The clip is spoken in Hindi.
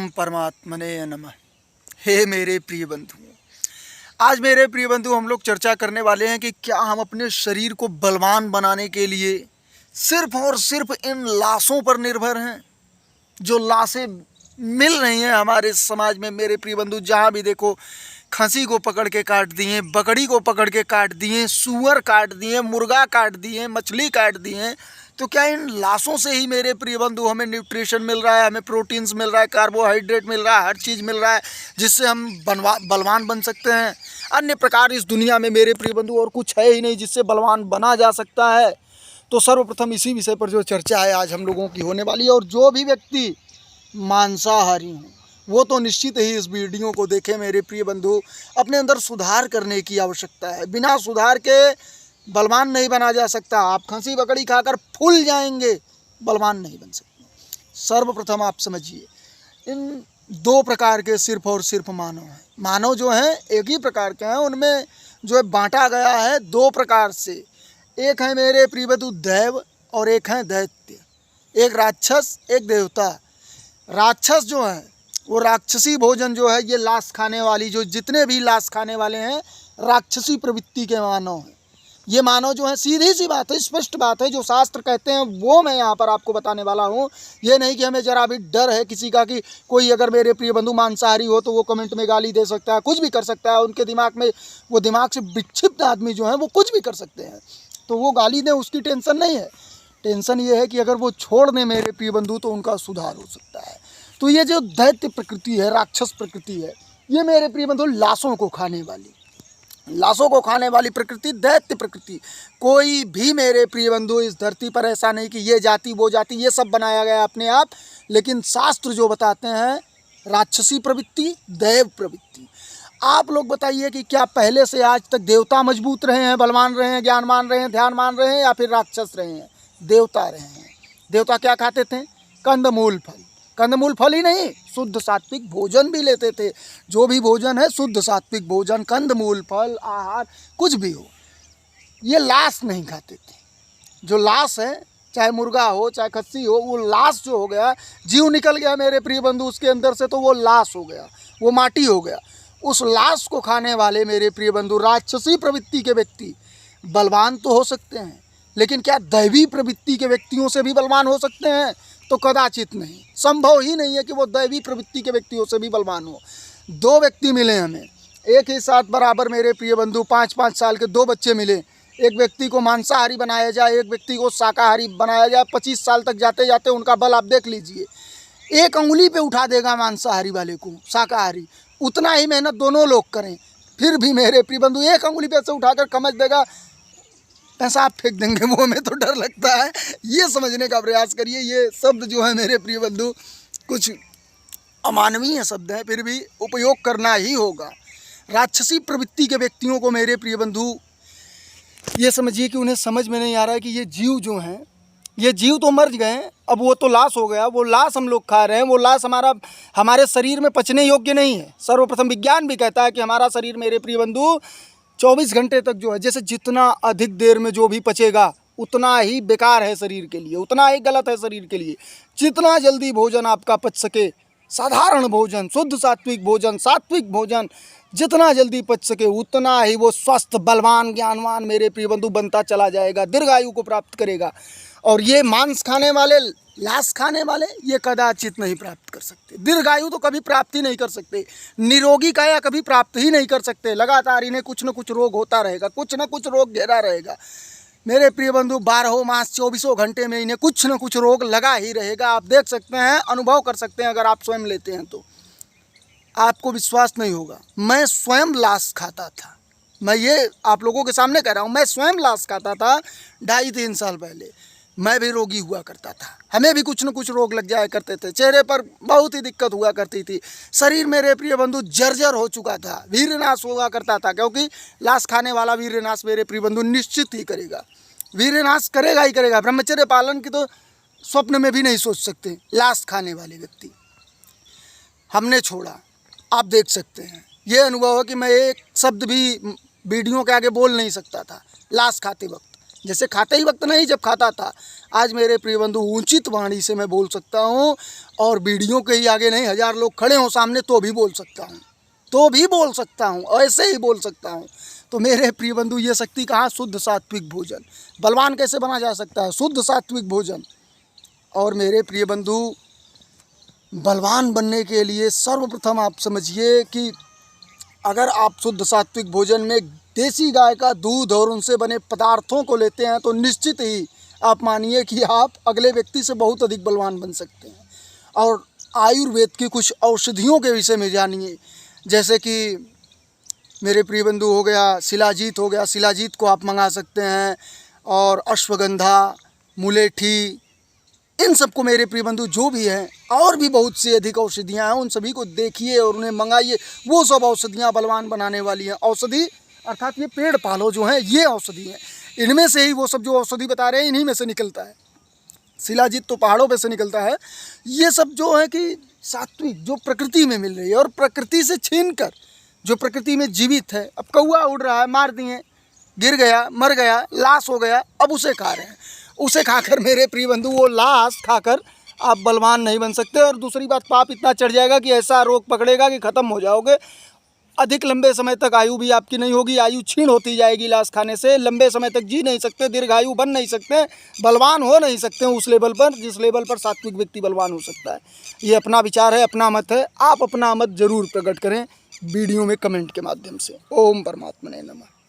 परमात्मने नमः। हे मेरे प्रिय बंधुओं, आज मेरे प्रिय बंधु हम लोग चर्चा करने वाले हैं कि क्या हम अपने शरीर को बलवान बनाने के लिए सिर्फ और सिर्फ इन लाशों पर निर्भर हैं। जो लाशें मिल रही हैं हमारे समाज में मेरे प्रिय बंधु, जहाँ भी देखो खंसी को पकड़ के काट दिए, बकरी को पकड़ के काट दिए, सूअर काट दिए, मुर्गा काट दिए, मछली काट दिए। तो क्या इन लाशों से ही मेरे प्रिय बंधु हमें न्यूट्रिशन मिल रहा है, हमें प्रोटीन्स मिल रहा है, कार्बोहाइड्रेट मिल रहा है, हर चीज़ मिल रहा है जिससे हम बलवान बन सकते हैं? अन्य प्रकार इस दुनिया में मेरे प्रिय बंधु और कुछ है ही नहीं जिससे बलवान बना जा सकता है। तो सर्वप्रथम इसी विषय पर जो चर्चा है आज हम लोगों की होने वाली है। और जो भी व्यक्ति मांसाहारी हों वो तो निश्चित ही इस वीडियो को देखें मेरे प्रिय बंधु। अपने अंदर सुधार करने की आवश्यकता है। बिना सुधार के बलवान नहीं बना जा सकता। आप खंसी बकरी खाकर फूल जाएंगे, बलवान नहीं बन सकते। सर्वप्रथम आप समझिए, इन दो प्रकार के सिर्फ और सिर्फ मानव हैं। मानव जो हैं एक ही प्रकार के हैं, उनमें जो है बांटा गया है दो प्रकार से। एक है मेरे प्रिय बंधु दैव और एक है दैत्य। एक राक्षस एक देवता। राक्षस जो है वो राक्षसी भोजन जो है, ये लाश खाने वाली, जो जितने भी लाश खाने वाले हैं राक्षसी प्रवृत्ति के मानव हैं। ये मानव जो है, सीधी सी बात है, स्पष्ट बात है, जो शास्त्र कहते हैं वो मैं यहाँ पर आपको बताने वाला हूँ। ये नहीं कि हमें जरा भी डर है किसी का कि कोई अगर मेरे प्रिय बंधु मांसाहारी हो तो वो कमेंट में गाली दे सकता है, कुछ भी कर सकता है। उनके दिमाग में, वो दिमाग से विक्षिप्त आदमी जो है वो कुछ भी कर सकते हैं, तो वो गाली दें उसकी टेंशन नहीं है। टेंशन ये है कि अगर वो छोड़ दें मेरे प्रिय बंधु तो उनका सुधार हो सकता है। तो ये जो दैत्य प्रकृति है, राक्षस प्रकृति है, ये मेरे प्रिय बंधु लाशों को खाने वाली प्रकृति, दैत्य प्रकृति। कोई भी मेरे प्रिय बंधु इस धरती पर ऐसा नहीं कि ये जाति वो जाति, ये सब बनाया गया अपने आप। लेकिन शास्त्र जो बताते हैं राक्षसी प्रवृत्ति, दैव प्रवृत्ति। आप लोग बताइए कि क्या पहले से आज तक देवता मजबूत रहे हैं, बलवान रहे हैं, ज्ञान रहे हैं, ध्यान रहे हैं, या फिर राक्षस रहे हैं? देवता रहे हैं। देवता क्या खाते थे? कंदमूल फल। कंदमूल फल ही नहीं, शुद्ध सात्विक भोजन भी लेते थे। जो भी भोजन है शुद्ध सात्विक भोजन, कंदमूल फल, आहार कुछ भी हो। ये लाश नहीं खाते थे। जो लाश है, चाहे मुर्गा हो चाहे खस्सी हो, वो लाश जो हो गया, जीव निकल गया मेरे प्रिय बंधु उसके अंदर से, तो वो लाश हो गया, वो माटी हो गया। उस लाश को खाने वाले मेरे प्रिय बंधु राक्षसी प्रवृत्ति के व्यक्ति बलवान तो हो सकते हैं, लेकिन क्या दैवी प्रवृत्ति के व्यक्तियों से भी बलवान हो सकते हैं? तो कदाचित नहीं, संभव ही नहीं है कि वो दैवी प्रवृत्ति के व्यक्तियों से भी बलवान हो। दो व्यक्ति मिले हमें एक ही साथ बराबर मेरे प्रिय बंधु, 5-5 साल के दो बच्चे मिले। एक व्यक्ति को मांसाहारी बनाया जाए, एक व्यक्ति को शाकाहारी बनाया जाए, 25 साल तक जाते जाते उनका बल आप देख लीजिए। एक अंगुली पे उठा देगा मांसाहारी वाले को शाकाहारी। उतना ही मेहनत दोनों लोग करें फिर भी मेरे प्रिय बंधु एक अंगुली पे से उठाकर समझ देगा, पेशाब फेंक देंगे वो। हमें तो डर लगता है। ये समझने का प्रयास करिए। ये शब्द जो है मेरे प्रिय बंधु कुछ अमानवीय शब्द हैं, फिर भी उपयोग करना ही होगा। राक्षसी प्रवृत्ति के व्यक्तियों को मेरे प्रिय बंधु ये समझिए कि उन्हें समझ में नहीं आ रहा है कि ये जीव जो हैं, ये जीव तो मर गए, अब वो तो लाश हो गया, वो लाश हम लोग खा रहे हैं। वो लाश हमारे शरीर में पचने योग्य नहीं है। सर्वप्रथम विज्ञान भी कहता है कि हमारा शरीर मेरे प्रिय बंधु 24 घंटे तक जो है, जैसे जितना अधिक देर में जो भी पचेगा उतना ही बेकार है शरीर के लिए, उतना ही गलत है शरीर के लिए। जितना जल्दी भोजन आपका पच सके, साधारण भोजन, शुद्ध सात्विक भोजन, सात्विक भोजन जितना जल्दी पच सके उतना ही वो स्वस्थ, बलवान, ज्ञानवान मेरे प्रिय बंधु बनता चला जाएगा, दीर्घायु को प्राप्त करेगा। और ये मांस खाने वाले, लाश खाने वाले, ये कदाचित नहीं प्राप्त कर सकते। दीर्घायु तो कभी प्राप्त ही नहीं कर सकते। निरोगी काया कभी प्राप्त ही नहीं कर सकते। लगातार इन्हें कुछ न कुछ रोग होता रहेगा, कुछ न कुछ रोग घेरा रहेगा मेरे प्रिय बंधु। 12 मास 24 घंटे में इन्हें कुछ न कुछ रोग लगा ही रहेगा। आप देख सकते हैं, अनुभव कर सकते हैं। अगर आप स्वयं लेते हैं तो आपको विश्वास नहीं होगा। मैं स्वयं लाश खाता था। मैं ये आप लोगों के सामने कह रहा हूँ, मैं स्वयं लाश खाता था 2.5-3 साल पहले। मैं भी रोगी हुआ करता था, हमें भी कुछ न कुछ रोग लग जाया करते थे, चेहरे पर बहुत ही दिक्कत हुआ करती थी। शरीर मेरे प्रिय बंधु जर्जर हो चुका था, वीर्यनाश हुआ करता था, क्योंकि लाश खाने वाला वीर्यनाश मेरे प्रिय बंधु निश्चित ही करेगा, वीर्यनाश करेगा ही करेगा। ब्रह्मचर्य पालन की तो स्वप्न में भी नहीं सोच सकते लाश खाने वाले व्यक्ति। हमने छोड़ा, आप देख सकते हैं। ये अनुभव है कि मैं एक शब्द भी वीडियो के आगे बोल नहीं सकता था लाश खाते वक्त। जैसे खाते ही वक्त नहीं, जब खाता था। आज मेरे प्रिय बंधु ऊंचित वाणी से मैं बोल सकता हूँ, और वीडियो के ही आगे नहीं, 1000 लोग खड़े हों सामने तो भी बोल सकता हूँ, ऐसे ही बोल सकता हूँ। तो मेरे प्रिय बंधु, ये शक्ति कहाँ? शुद्ध सात्विक भोजन। बलवान कैसे बना जा सकता है? शुद्ध सात्विक भोजन। और मेरे प्रिय बंधु, बलवान बनने के लिए सर्वप्रथम आप समझिए कि अगर आप शुद्ध सात्विक भोजन में देसी गाय का दूध और उनसे बने पदार्थों को लेते हैं तो निश्चित ही आप मानिए कि आप अगले व्यक्ति से बहुत अधिक बलवान बन सकते हैं। और आयुर्वेद की कुछ औषधियों के विषय में जानिए, जैसे कि मेरे प्रिय बंधु हो गया शिलाजीत हो गया, शिलाजीत को आप मंगा सकते हैं, और अश्वगंधा, मुलेठी, इन सबको मेरे प्रिय बंधु जो भी हैं, और भी बहुत सी अधिक औषधियाँ हैं, उन सभी को देखिए और उन्हें मंगाइए। वो सब औषधियाँ बलवान बनाने वाली हैं। औषधि अर्थात ये पेड़ पालो जो हैं, ये औषधि हैं। इनमें से ही वो सब जो औषधि बता रहे हैं, इन्हीं में से निकलता है। शिलाजीत तो पहाड़ों पे से निकलता है। ये सब जो है कि सात्विक जो प्रकृति में मिल रही है, और प्रकृति से छीन कर जो प्रकृति में जीवित है। अब कौआ उड़ रहा है, मार दिए, गिर गया, मर गया, लाश हो गया, अब उसे खा रहे हैं। उसे खाकर मेरे प्रिय बंधु, वो लाश खाकर आप बलवान नहीं बन सकते। और दूसरी बात, पाप इतना चढ़ जाएगा कि ऐसा रोग पकड़ेगा कि ख़त्म हो जाओगे। अधिक लंबे समय तक आयु भी आपकी नहीं होगी, आयु क्षीण होती जाएगी लाश खाने से। लंबे समय तक जी नहीं सकते, दीर्घायु बन नहीं सकते, बलवान हो नहीं सकते उस लेवल पर जिस लेवल पर सात्विक व्यक्ति बलवान हो सकता है। ये अपना विचार है, अपना मत है। आप अपना मत जरूर प्रकट करें वीडियो में कमेंट के माध्यम से। ओम परमात्मने नमः।